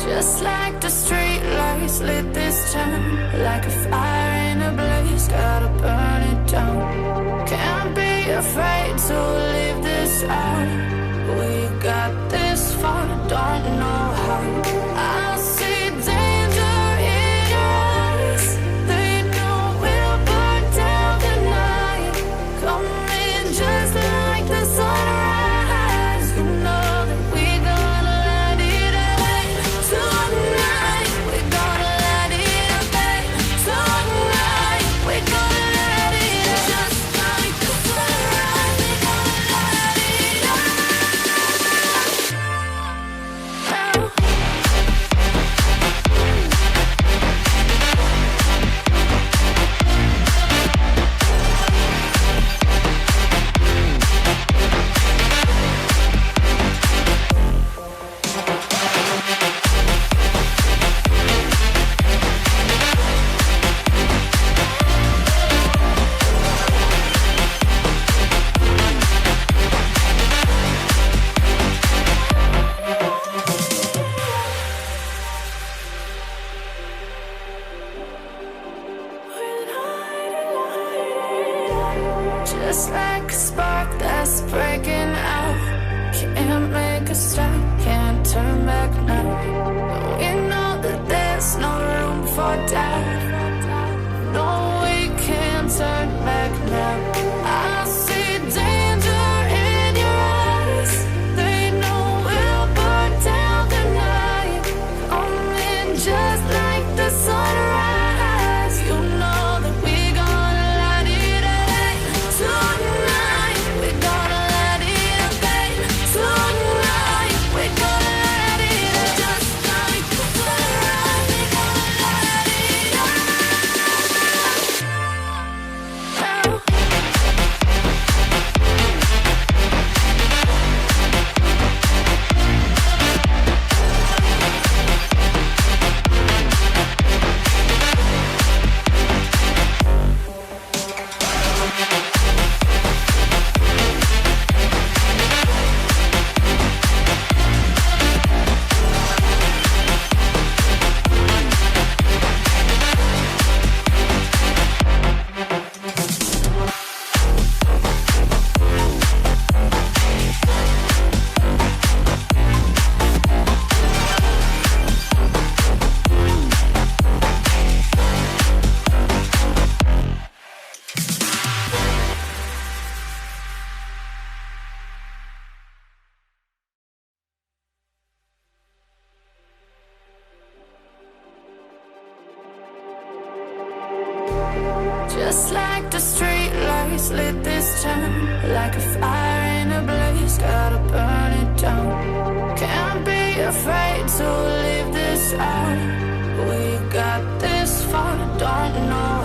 Just like the street lights lit this town, like a fire in a blaze, gotta burn it down. Can't be afraid to leave this out. We got this far, don't know how. I see danger in your eyes. They know we'll burn down the night. Coming just like the sunrise. You know that we're gonna let it away. Tonight, we're gonna let it away. Tonight, we're gonna let it away. Just like the sunrise, we're gonna let it away. Just like a spark that's breaking out. Can't make a stop, can't turn back now. We know that there's no room for doubt. No, we can't turn back now. I see danger in your eyes. They know we'll burn down the night. Coming just like the sunrise. You know that we're gonna let it away. Tonight, we're gonna let it away. Tonight, we're gonna let it away. Just like the sunrise, we're gonna let it away. Just like the street lights lit this town, like a fire in a blaze, gotta burn it down. Can't be afraid to leave this out. We got this far, don't know